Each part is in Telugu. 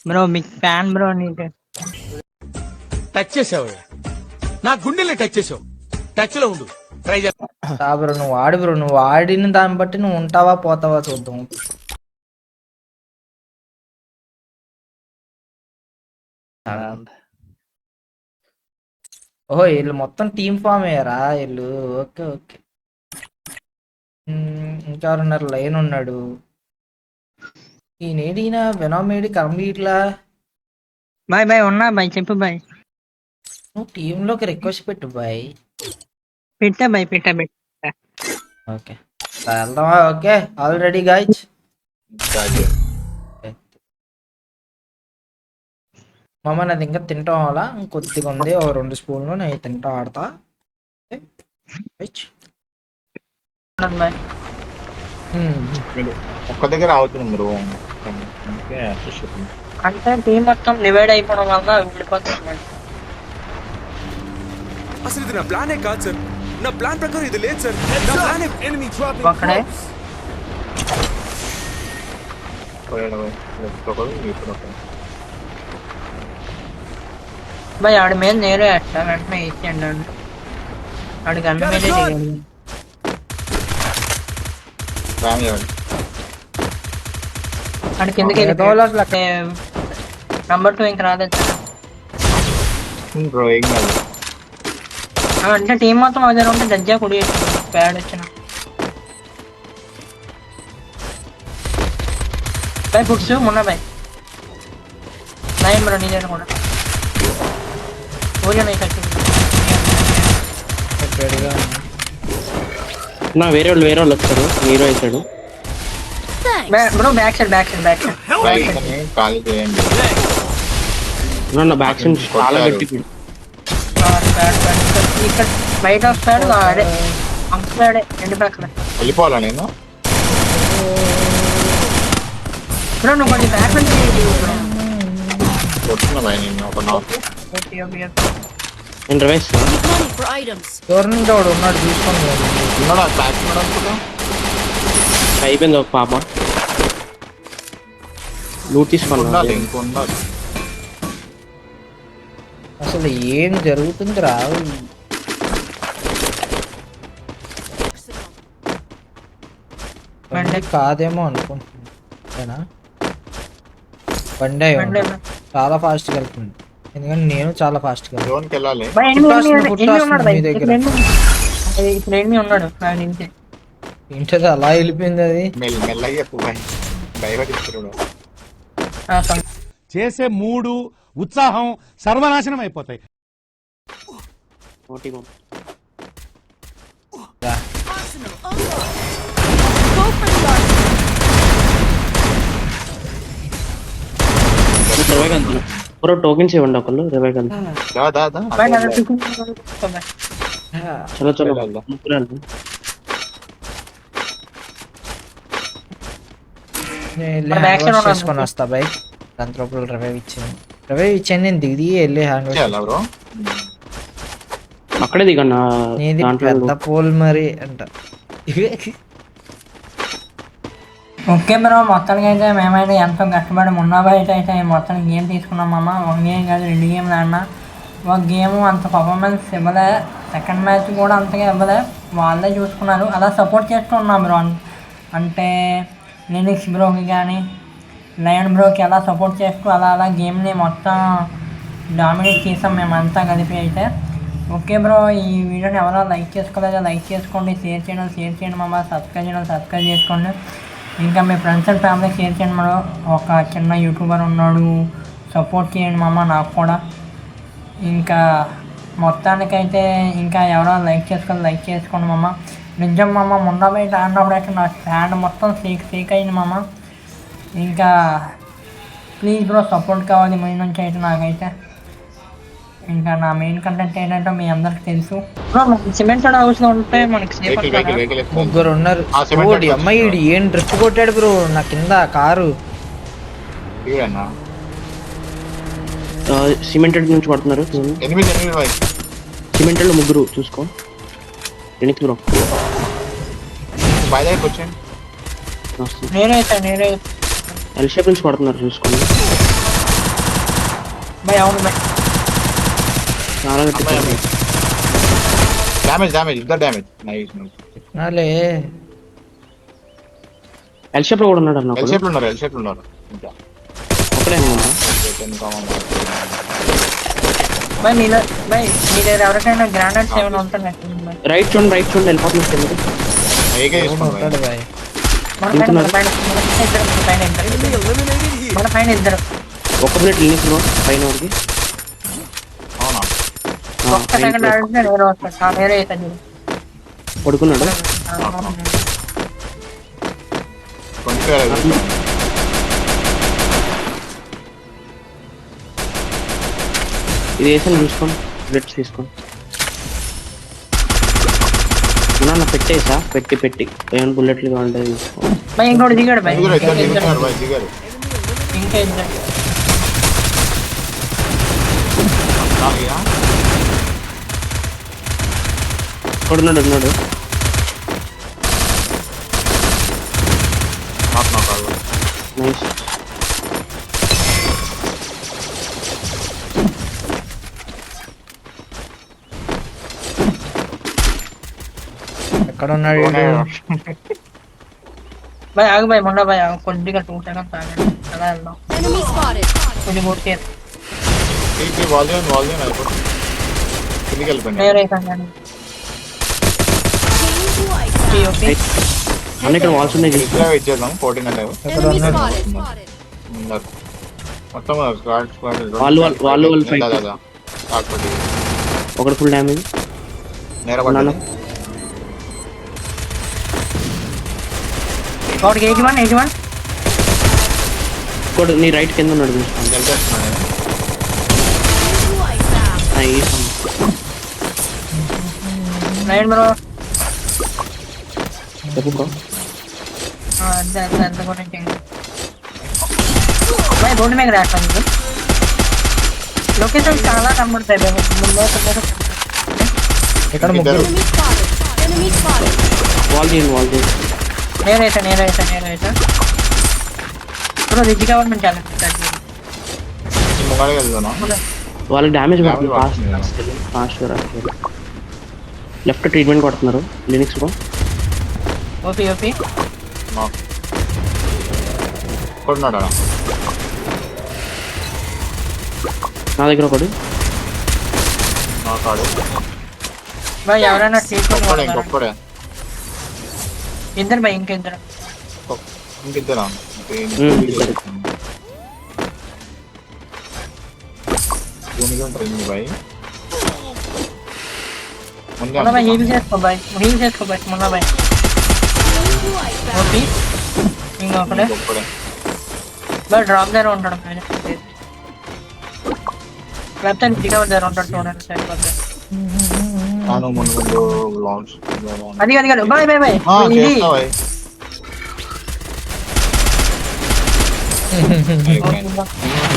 బ్రో బిగ్ ఫ్యాన్ బ్రో నీకు. టచ్ చేసావు, నా గుండెల్ని టచ్ చేసావు. టచ్ లో ఉండు, ట్రై చేస్తా. బ్రో నువ్వు ఆడు బ్రో, నువ్వు ఆడిన దాన్ని బట్టి నువ్వు ఉంటావా పోతావా చూద్దాం. ఓహో వీళ్ళు మొత్తం టీమ్ ఫామ్ అయ్యారా వీళ్ళు? Okay okay. ఇంకెవరున్నారు? లైన్ ఉన్నాడు. ఈయన వెనోమేడి కంప్లీట్లా. బాయ్ బాయ్ ఉన్నా బాయ్, చెప్పు బాయ్. నువ్వు టీంలోకి రిక్వెస్ట్ పెట్టు బాయ్. పెట్టా బాయ్, పెట్టా. ఓకే వెళ్దామా? Okay already guys. మామ నాది ఇంకా తింటాం అలా కొద్దిగా ఉంది, ఓ 2 స్పూన్లు నేను తింటా ఆడతా. బాయ్ ఒక్క దగ్గర అవుతుంది బ్రో. అంటే టీం మొత్తం డివైడ్ అయిపోవడం వల్ల విడిపోతుంది. అసలు ఇది నా ప్లానే కాదు సార్, నా ప్లాన్ ప్రకారం ఇది లేదు సార్. నా ప్లాన్ అక్కడే బాయ్ ఆడి మీద నేరే అట్టా వెంటనే ఇచ్చేయండి. ఆడికి అన్న మీదే దిగాడు. ఆడి కిందకి నంబర్ 2 ఇంక రాలేదు. అంటే టీం మొత్తం అదే ఉంటే దజ్జా కుడి ప్యాడ్ వచ్చిన బాయ్ ఫుడ్స్ మొన్న బాయ్ నైన్ బ్రో నీ దగ్గర కూడా ఓరియన్ అయితే నా వేరే వాళ్ళు వచ్చారు, హీరో వేసాడు బ్రో. బ్యాక్ సైడ్ నా బ్యాక్ సైడ్ చాలా గట్టి ఇక్కడ బయట వస్తాడు. అదే అంకులాడే రెండు పక్కల వెళ్ళిపోవాలా నేను? బ్రో నువ్వు కొంచెం బ్యాక్ నుంచి వస్తున్నా భయ నేను ఒక నేను రివైస్ ఎవరి నుంచి వాడు ఉన్నాడు చూసుకోండి. అయిపోయింది ఒక పాప లూట్ తీసుకున్నా. ఇంకొండాలి. అసలు ఏం జరుగుతుంది రా? బండి కాదేమో అనుకుంటున్నా. బండి చాలా ఫాస్ట్గా వెళ్తుంది, ఎందుకంటే నేను చాలా ఫాస్ట్గా జోన్కి వెళ్ళాలి. మీ దగ్గర ఏంటది అలా వెళ్ళిపోయింది? అది మెల్లగా చెప్పు భయపడిస్తాడు. చేసే మూడు ఉత్సాహం సర్వనాశనం అయిపోతాయి. బ్రో టోకెన్స్ ఇవ్వండి ఒకళ్ళు రివైవ్ చలో చలో చేసుకొని వస్తా బై. దాని లోపల రివైవ్ ఇచ్చాను నేను దిగి వెళ్ళి హ్యాండ్ అక్కడే దిగన్నా. నీది పెద్ద పోల్ మరి అంట. ఓకే బ్రో, మొత్తానికి అయితే మేమైతే ఎంతో కష్టపడి మొన్న బయట అయితే మొత్తానికి గేమ్ తీసుకున్నాం అమ్మ. ఒక గేమ్ కాదు 2 గేమ్లు ఆడినా. ఒక గేమ్ అంత పర్ఫార్మెన్స్ ఇవ్వలే, సెకండ్ మ్యాచ్ కూడా అంతగా ఇవ్వలే, వాళ్ళే చూసుకున్నారు. అలా సపోర్ట్ చేస్తూ ఉన్నాం బ్రో. అంటే లినిక్స్ బ్రోకి కానీ లయన్ బ్రోకి అలా సపోర్ట్ చేస్తూ అలా గేమ్ని మొత్తం డామినేట్ చేసాం మేమంతా కలిపి అయితే. ఓకే బ్రో, ఈ వీడియోని ఎవరో లైక్ చేసుకోలేదో లైక్ చేసుకోండి, షేర్ చేయండి మామ, సబ్స్క్రైబ్ చేసుకోండి. ఇంకా మీ ఫ్రెండ్స్ అండ్ ఫ్యామిలీకి షేర్ చేయండి. మనం ఒక చిన్న యూట్యూబర్ ఉన్నాడు, సపోర్ట్ చేయండి మామ నాకు కూడా. ఇంకా మొత్తానికైతే ఇంకా ఎవరో లైక్ చేసుకోండి మామ. నిజం మామ, మొన్న బయట ఆడినప్పుడైతే నా హ్యాండ్ మొత్తం షేక్ అయింది మామ. ఇంకా ప్లీజ్ బ్రో సపోర్ట్ కావాలి మీ నుంచి అయితే నాకైతే. ఇంకా నా మెయిన్ కంటెంట్ ఏంటంటే మీ అందరికి తెలుసు. సిమెంట్ హౌస్ లో ఉంటే మనకి 3 ఉన్నారు. అమ్మాయి ఏం డ్రిఫ్ట్ కొట్టాడు బ్రో నా కింద కారు. సిమెంటెడ్ నుంచి పడుతున్నారు. సిమెంటెడ్ 3 చూసుకో. ఎనికి బ్రో నేనైతే ఎల్ షేప్ నుంచి పడుతున్నారు చూసుకోండి. భయ్ అవును భయ్. చాలా గట్టి డ్యామేజ్ ఇద్దరు డ్యామేజ్ నైస్ నాలే ఎల్ షేప్ లో కూడా ఉన్నాడు అన్న ఎల్ షేప్ లో ఉన్నారు ఇంకా ఒకడే భయ్ నీలో భయ్ మీ దగ్గర ఎవరికైనా గ్రానైట్స్ ఏమైనా ఉంటున్నాయి రైట్ చూడండి వెళ్ళిపోతున్నారు ఏకే తీసుకోండి ఉంటాడు బాయ్. మన పైన ఇద్దరు ఒక్క మినిట్ లినిక్స్ బ్రో పైన వరకు అవునా ఒక్క సెకండ్ ఆడితే నేను వస్తాను వేరే అవుతాను పడుకున్నాడు. కొంచెం ఇది వేసాను చూసుకోండి బుల్లెట్స్ తీసుకోండి. నా పెట్టేసా పెట్టి ఏమైనా బుల్లెట్లు కావాలంటే తీసుకో. భయ్ ఇంకోటి దిగాడు భయ్ దిగారు బాయ్ దిగారు ఇంకా ఇద్దరు ఉన్నాడు నైస్. ఎక్కడ ఉన్నాడు వీడు? భయ్ ఆగు భయ్ మొండ భయ్ కొద్దిగా 2 సెకండ్స్ ఆగండి అలా వెళ్దాం కొద్దిగా కొట్టి వాల్యూమ్ అయిపోతుంది కిందికి వెళ్ళిపోయింది వేరే అవుతాను ఓకే అన్న ఇక్కడ వాల్స్ ఉన్నాయి చూసుకో. ఇట్లా వెయిట్ చేద్దాం 14 అంటే మొత్తం వాళ్ళు fight. ఒకటి ఫుల్ డ్యామేజ్. నేరపడ్డాను ఒకటికి 81 ఇంకోటి నీ రైట్ కింద ఉన్నాడు చూసుకోండి. నైస్. రైట్ బ్రో చెప్పు బ్రో. అంతే అంత కూడా భయ్ రోడ్డు మీద రాస్తాను లొకేషన్ చాలా కనబడతాయి ఇక్కడ ముగ్గురు. వాల్ చేయండి. నేరైతే బ్రో రిచ్ గవర్నమెంట్ చాలా ముంగడికి వెళ్తున్నా వాళ్ళకి డ్యామేజ్ పడుతుంది. ఫాస్ట్ లెఫ్ట్ ట్రీట్మెంట్ కొడుతున్నారు లినిక్స్ బ్రో. ఓపీ కొడుతున్నాడా నా దగ్గర ఒకటి. నా కాడు భయ్ ఎవరైనా ట్రీట్మెంట్ ఇంకొక్కడే ఇద్దరు భయ్ ఇంకిద్దరు ఇంకిద్దరా బాయ్ మొన్న భయ్ హీల్ చేసుకో భయ్ మొన్న భయ్ ఓపీ ఇంకొకడే భయ్ డ్రాప్ దగ్గర ఉంటాడు లేకపోతే దిగవర్ దగ్గర ఉంటాడు చూడండి సైడ్ వద్ద అది భయ్ ఇది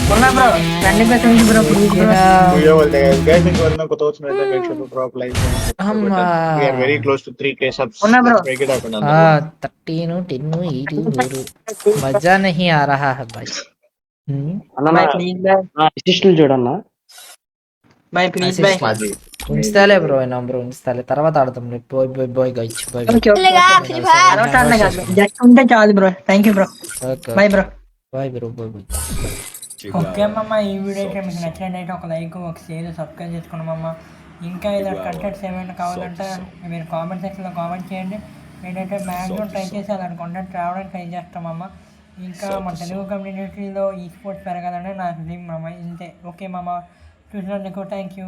మొన్న bro 20% bro very close to 3K subs. ఉన్నా bro. Break it up and 13 10 8 మజా నహీ ఆ రహా హై భాయ్. భయ్ ప్లీజ్ భయ్ అసిస్టెంట్ చూడన్నా. భయ్ ప్లీజ్ భయ్ ఉంచుతాలే బ్రో నంబర్ ఉంచుతాలే తర్వాత ఆడతాం. Bye guys bye. తర్వాత అన్న కాదు జస్ట్ ఉంటే చాలు bro. Thank you bro. Okay bye bro. Bye bro bye. Okay అమ్మమ్మ ఈ వీడియో అయితే మీకు నచ్చినట్టయితే ఒక లైక్ ఒక షేర్ సబ్స్క్రైబ్ చేసుకున్నామమ్మ. ఇంకా ఇలాంటి కంటెంట్స్ ఏమైనా కావాలంటే మీరు కామెంట్ సెక్షన్లో కామెంట్ చేయండి. నేనైతే మ్యాక్సిమం ట్రై చేసి అలాంటి కంటెంట్ రావడానికి ట్రై చేస్తామమ్మ. ఇంకా మన తెలుగు కమ్యూనిటీలో ఈ స్పోర్ట్స్ పెరగాలని నా డ్రీమ్ మామ. ఇంతే. ఓకే మామ చూసినందుకు థ్యాంక్ యూ.